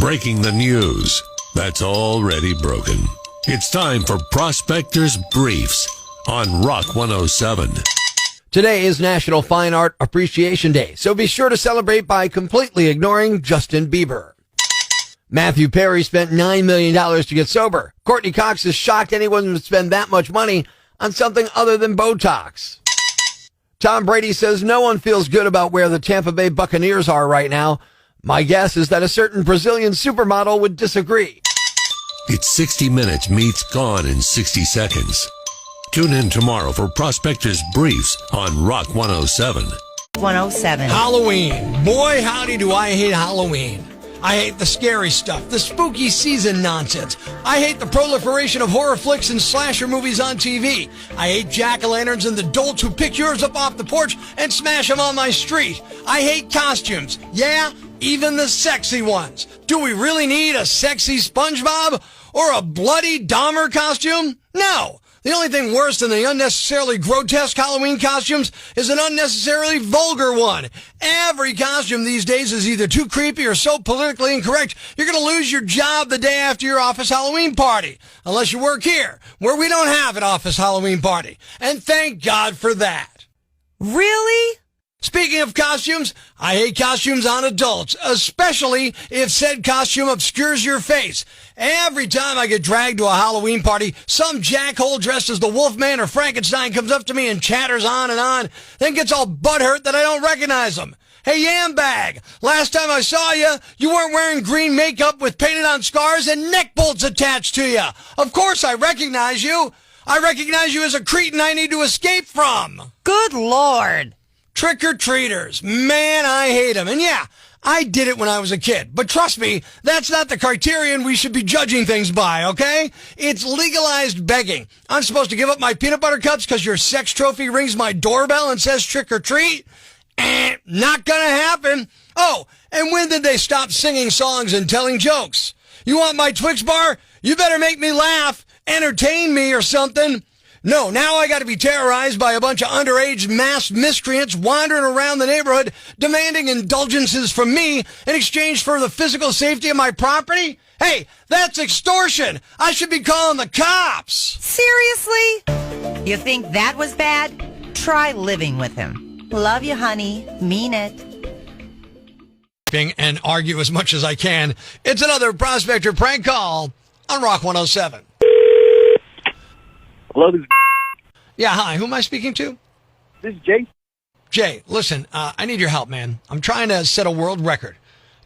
Breaking the news that's already broken. It's time for Prospector's Briefs on Rock 107. Today is National Fine Art Appreciation Day, so be sure to celebrate by completely ignoring Justin Bieber. Matthew Perry spent $9 million to get sober. Courtney Cox is shocked anyone would spend that much money on something other than Botox. Tom Brady says no one feels good about where the Tampa Bay Buccaneers are right now. My guess is that a certain Brazilian supermodel would disagree. It's 60 Minutes meets Gone in 60 Seconds. Tune in tomorrow for Prospector's Briefs on Rock 107. 107. Halloween. Boy, howdy do I hate Halloween. I hate the scary stuff, the spooky season nonsense. I hate the proliferation of horror flicks and slasher movies on TV. I hate jack-o'-lanterns and the dolts who pick yours up off the porch and smash them on my street. I hate costumes. Yeah, even the sexy ones. Do we really need a sexy SpongeBob or a bloody Dahmer costume? No. The only thing worse than the unnecessarily grotesque Halloween costumes is an unnecessarily vulgar one. Every costume these days is either too creepy or so politically incorrect, you're going to lose your job the day after your office Halloween party. Unless you work here, where we don't have an office Halloween party. And thank God for that. Really? Speaking of costumes, I hate costumes on adults, especially if said costume obscures your face. Every time I get dragged to a Halloween party, some jackhole dressed as the Wolfman or Frankenstein comes up to me and chatters on, then gets all butthurt that I don't recognize them. Hey, Yambag, last time I saw you, you weren't wearing green makeup with painted on scars and neck bolts attached to you. Of course I recognize you. I recognize you as a cretin I need to escape from. Good Lord. Trick-or-treaters. Man, I hate them. And yeah, I did it when I was a kid. But trust me, that's not the criterion we should be judging things by, okay? It's legalized begging. I'm supposed to give up my peanut butter cups because your sex trophy rings my doorbell and says trick-or-treat? Not gonna happen. Oh, and when did they stop singing songs and telling jokes? You want my Twix bar? You better make me laugh, entertain me or something. No, now I got to be terrorized by a bunch of underage masked miscreants wandering around the neighborhood demanding indulgences from me in exchange for the physical safety of my property? Hey, that's extortion. I should be calling the cops. Seriously? You think that was bad? Try living with him. Love you, honey. Mean it. And argue as much as I can. It's another Prospector Prank Call on Rock 107. Hello, this is... Yeah, hi. Who am I speaking to? This is Jay. Jay, listen, I need your help, man. I'm trying to set a world record.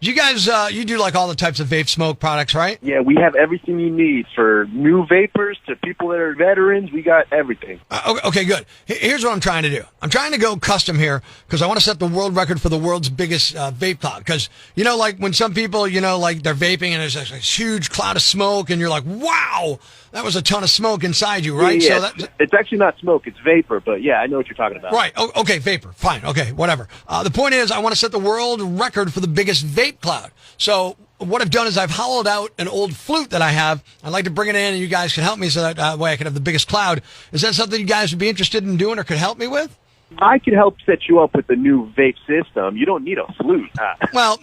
You guys, you do like all the types of vape smoke products, right? Yeah, we have everything you need for new vapors to people that are veterans. We got everything. Okay, good. Here's what I'm trying to do. I'm trying to go custom here because I want to set the world record for the world's biggest vape cloud. Because, you know, like when some people, you know, like they're vaping and there's a huge cloud of smoke and you're like, wow, that was a ton of smoke inside you, right? Yeah, So it's actually not smoke, it's vapor, but yeah, I know what you're talking about. Right. Okay, vapor. Fine. Okay, whatever. The point is I want to set the world record for the biggest vape cloud. So what I've done is I've hollowed out an old flute that I have. I'd like to bring it in and you guys can help me so that way I can have the biggest cloud. Is that something you guys would be interested in doing or could help me with? I could help set you up with the new vape system. You don't need a flute. Well,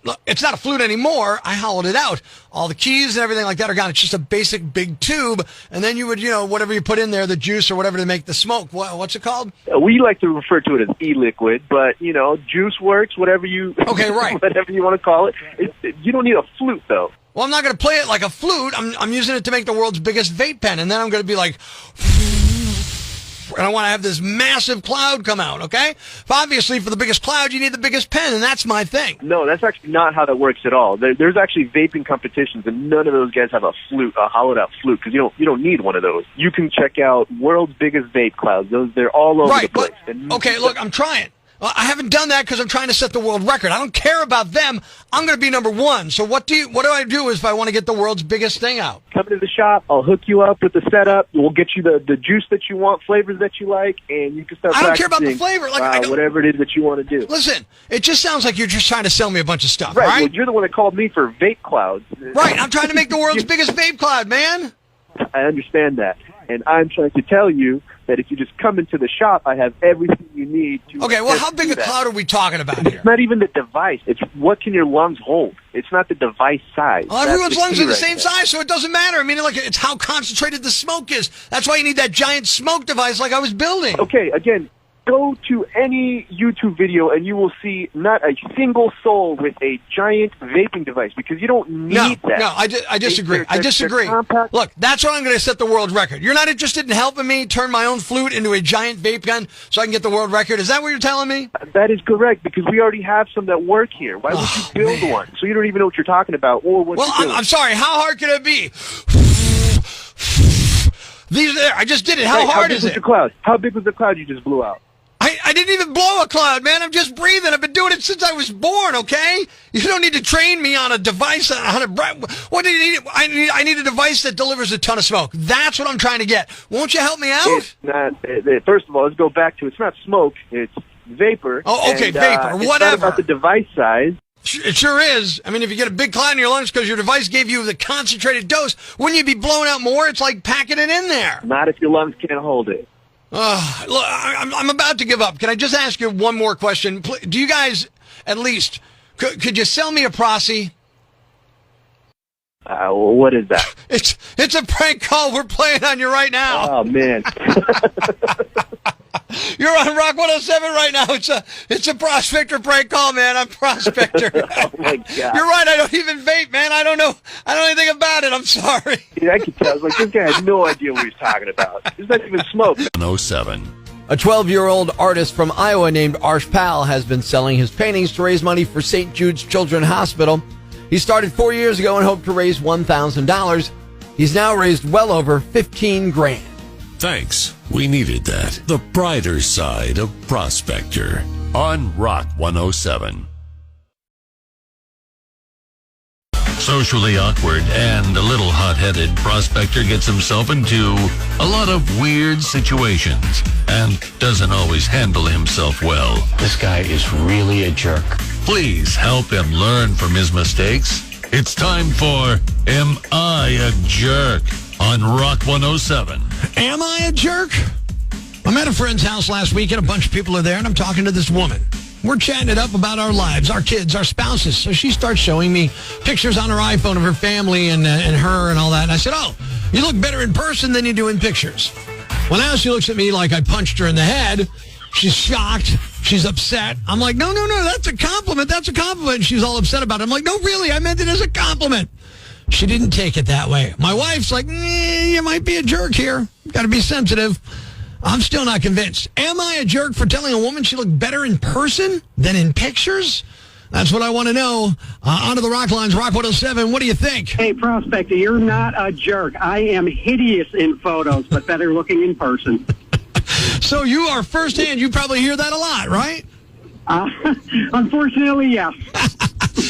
look, it's not a flute anymore. I hollowed it out. All the keys and everything like that are gone. It's just a basic big tube. And then you would, you know, whatever you put in there, the juice or whatever to make the smoke. What's it called? We like to refer to it as e-liquid, but, you know, juice works, whatever you... Okay, right. Whatever you want to call it. You don't need a flute, though. Well, I'm not going to play it like a flute. I'm using it to make the world's biggest vape pen. And then I'm going to be like... And I want to have this massive cloud come out, okay? Obviously, for the biggest cloud, you need the biggest pen, and that's my thing. No, that's actually not how that works at all. There's actually vaping competitions, and none of those guys have a flute, a hollowed-out flute, because you don't need one of those. You can check out World's Biggest Vape Clouds. They're all over the place. But, okay, look, I'm trying. Well, I haven't done that because I'm trying to set the world record. I don't care about them. I'm going to be number one. So what do I do if I want to get the world's biggest thing out? Come to the shop. I'll hook you up with the setup. We'll get you the juice that you want, flavors that you like, and you can start I don't care about the flavor. Like, whatever it is that you want to do. Listen, it just sounds like you're just trying to sell me a bunch of stuff, right? Right? Well, you're the one that called me for vape clouds. Right. I'm trying to make the world's biggest vape cloud, man. I understand that. And I'm trying to tell you that if you just come into the shop, I have everything you need to... Okay, well, how big a cloud are we talking about here? It's not even the device. It's what can your lungs hold. It's not the device size. Well, everyone's lungs are the same size, so it doesn't matter. I mean, like, it's how concentrated the smoke is. That's why you need that giant smoke device like I was building. Okay, again, go to any YouTube video and you will see not a single soul with a giant vaping device because you don't need that. No, I disagree. I disagree. Look, that's why I'm going to set the world record. You're not interested in helping me turn my own flute into a giant vape gun so I can get the world record? Is that what you're telling me? That is correct because we already have some that work here. Why would you build one? So you don't even know what you're talking about or what you're doing. I'm sorry. How hard could it be? I just did it. How hard is it? How big was the cloud you just blew out? I didn't even blow a cloud, man. I'm just breathing. I've been doing it since I was born, okay? You don't need to train me on a device. What do you need? I need a device that delivers a ton of smoke. That's what I'm trying to get. Won't you help me out? It's not, first of all, let's go back to it's not smoke. It's vapor. Oh, okay, vapor. Whatever. It's not about the device size. It sure is. I mean, if you get a big cloud in your lungs because your device gave you the concentrated dose, wouldn't you be blowing out more? It's like packing it in there. Not if your lungs can't hold it. Look, I'm about to give up. Can I just ask you one more question? Do you guys, at least, could you sell me a Prosy? What is that? It's a prank call we're playing on you right now. Oh, man. You're on Rock 107 right now. It's a Prospector prank call, man. I'm Prospector. Oh, my God. You're right. I don't even vape, man. I don't know anything about it. I'm sorry. Yeah, I could tell. I was like, this guy had no idea what he's talking about. There's not even smoke. 107. A 12-year-old artist from Iowa named Arsh Pal has been selling his paintings to raise money for St. Jude's Children's Hospital. He started 4 years ago and hoped to raise $1,000. He's now raised well over $15,000. Thanks. We needed that. The brighter side of Prospector on Rock 107. Socially awkward and a little hot-headed, Prospector gets himself into a lot of weird situations and doesn't always handle himself well. This guy is really a jerk. Please help him learn from his mistakes. It's time for Am I a Jerk on Rock 107. Am I a jerk? I'm at a friend's house last week and a bunch of people are there and I'm talking to this woman. We're chatting it up about our lives, our kids, our spouses. So she starts showing me pictures on her iPhone of her family and her and all that. And I said, oh, you look better in person than you do in pictures. Well, now she looks at me like I punched her in the head. She's shocked. She's upset. I'm like, no, that's a compliment. That's a compliment. And she's all upset about it. I'm like, no, really, I meant it as a compliment. She didn't take it that way. My wife's like, you might be a jerk here. Got to be sensitive. I'm still not convinced. Am I a jerk for telling a woman she looked better in person than in pictures? That's what I want to know. Onto the Rock Lines, Rock 107. What do you think? Hey, Prospector, you're not a jerk. I am hideous in photos, but better looking in person. So you are firsthand. You probably hear that a lot, right? Unfortunately, yes.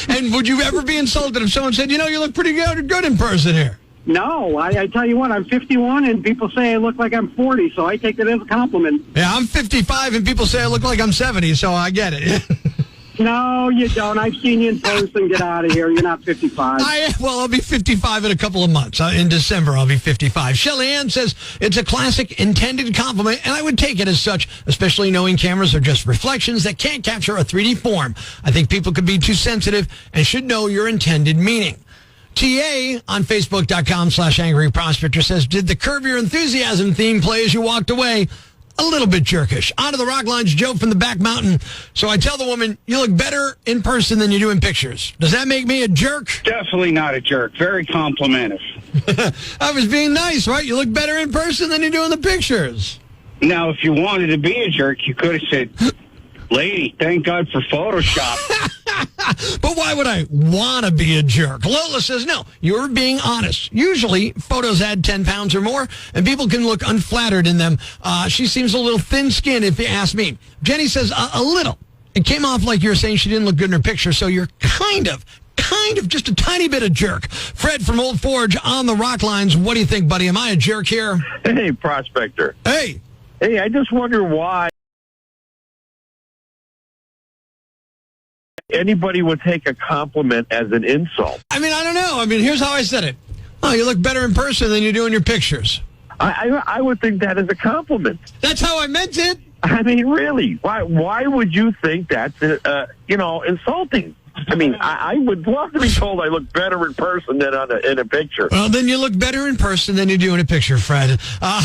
And would you ever be insulted if someone said, you look pretty good in person here? No, I tell you what, I'm 51 and people say I look like I'm 40, so I take it as a compliment. Yeah, I'm 55 and people say I look like I'm 70, so I get it. No, you don't. I've seen you in person. Get out of here. You're not 55. I'll be 55 in a couple of months. In December, I'll be 55. Shelly Ann says it's a classic intended compliment, and I would take it as such, especially knowing cameras are just reflections that can't capture a 3D form. I think people could be too sensitive and should know your intended meaning. TA on Facebook.com/Angry Prospector says, did the Curb Your Enthusiasm theme play as you walked away? A little bit jerkish. Onto the Rock Lines, Joe from the back mountain. So I tell the woman, you look better in person than you do in pictures. Does that make me a jerk? Definitely not a jerk. Very complimentous. I was being nice, right? You look better in person than you do in the pictures. Now, if you wanted to be a jerk, you could have said, lady, thank God for Photoshop. But why would I want to be a jerk? Lola says, no, you're being honest. Usually, photos add 10 pounds or more, and people can look unflattered in them. She seems a little thin-skinned, if you ask me. Jenny says, a little. It came off like you were saying she didn't look good in her picture, so you're kind of just a tiny bit of jerk. Fred from Old Forge on the Rock Lines. What do you think, buddy? Am I a jerk here? Hey, Prospector. Hey, I just wonder why anybody would take a compliment as an insult. I mean, I don't know. I mean, here's how I said it. Oh, you look better in person than you do in your pictures. I would think that is a compliment. That's how I meant it. I mean, really, why would you think that's, insulting? I mean, I would love to be told I look better in person than in a picture. Well, then you look better in person than you do in a picture, Fred.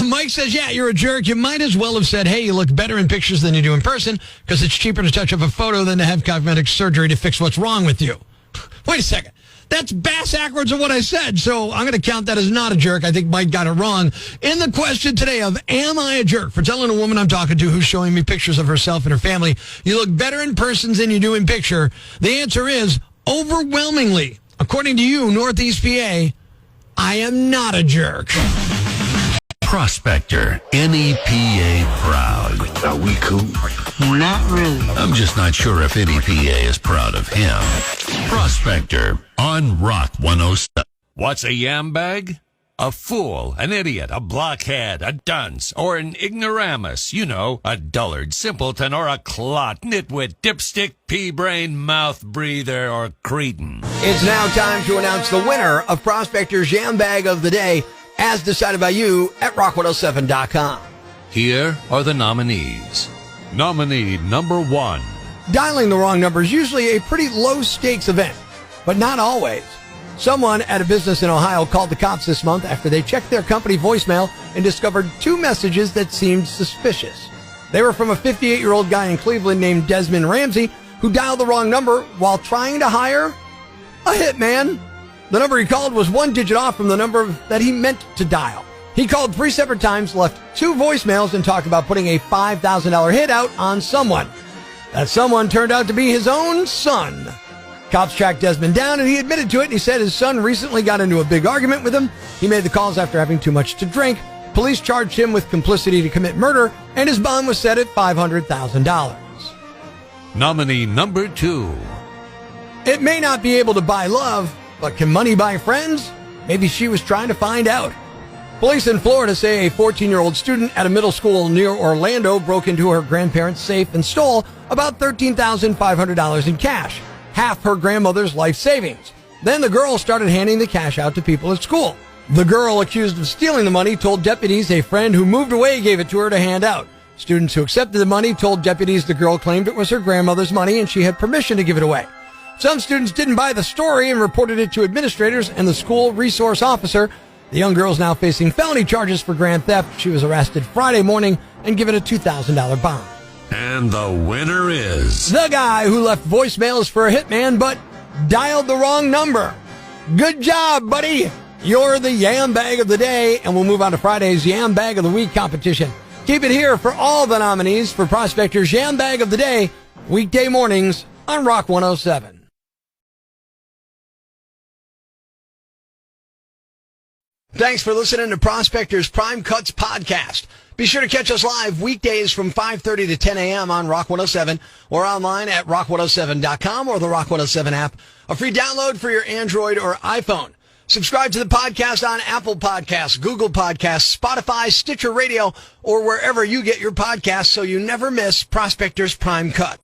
Mike says, yeah, you're a jerk. You might as well have said, hey, you look better in pictures than you do in person because it's cheaper to touch up a photo than to have cosmetic surgery to fix what's wrong with you. Wait a second. That's backwards of what I said, so I'm going to count that as not a jerk. I think Mike got it wrong. In the question today of, am I a jerk for telling a woman I'm talking to who's showing me pictures of herself and her family, you look better in person than you do in picture? The answer is, overwhelmingly, according to you, Northeast PA, I am not a jerk. Prospector, NEPA proud. Are we cool? Not really. I'm just not sure if NEPA is proud of him. Prospector on Rock 107. What's a yam bag? A fool, an idiot, a blockhead, a dunce, or an ignoramus. You know, a dullard, simpleton, or a clot, nitwit, dipstick, pea-brain, mouth breather, or cretin. It's now time to announce the winner of Prospector's Yam Bag of the Day, as decided by you at rock107.com. Here are the nominees. Nominee number 1. Dialing the wrong number is usually a pretty low-stakes event, but not always. Someone at a business in Ohio called the cops this month after they checked their company voicemail and discovered 2 messages that seemed suspicious. They were from a 58-year-old guy in Cleveland named Desmond Ramsey who dialed the wrong number while trying to hire a hitman. The number he called was 1 digit off from the number that he meant to dial. He called 3 separate times, left 2 voicemails, and talked about putting a $5,000 hit out on someone. That someone turned out to be his own son. Cops tracked Desmond down, and he admitted to it. He said his son recently got into a big argument with him. He made the calls after having too much to drink. Police charged him with complicity to commit murder, and his bond was set at $500,000. Nominee number 2. It may not be able to buy love, but can money buy friends? Maybe she was trying to find out. Police in Florida say a 14-year-old student at a middle school near Orlando broke into her grandparents' safe and stole about $13,500 in cash, half her grandmother's life savings. Then the girl started handing the cash out to people at school. The girl accused of stealing the money told deputies a friend who moved away gave it to her to hand out. Students who accepted the money told deputies the girl claimed it was her grandmother's money and she had permission to give it away. Some students didn't buy the story and reported it to administrators and the school resource officer. The young girl is now facing felony charges for grand theft. She was arrested Friday morning and given a $2,000 bond. And the winner is the guy who left voicemails for a hitman but dialed the wrong number. Good job, buddy. You're the Yam Bag of the Day, and we'll move on to Friday's Yam Bag of the Week competition. Keep it here for all the nominees for Prospector's Yam Bag of the Day, weekday mornings on Rock 107. Thanks for listening to Prospector's Prime Cuts podcast. Be sure to catch us live weekdays from 5:30 to 10 a.m. on Rock 107 or online at rock107.com or the Rock 107 app, a free download for your Android or iPhone. Subscribe to the podcast on Apple Podcasts, Google Podcasts, Spotify, Stitcher Radio, or wherever you get your podcasts so you never miss Prospector's Prime Cut.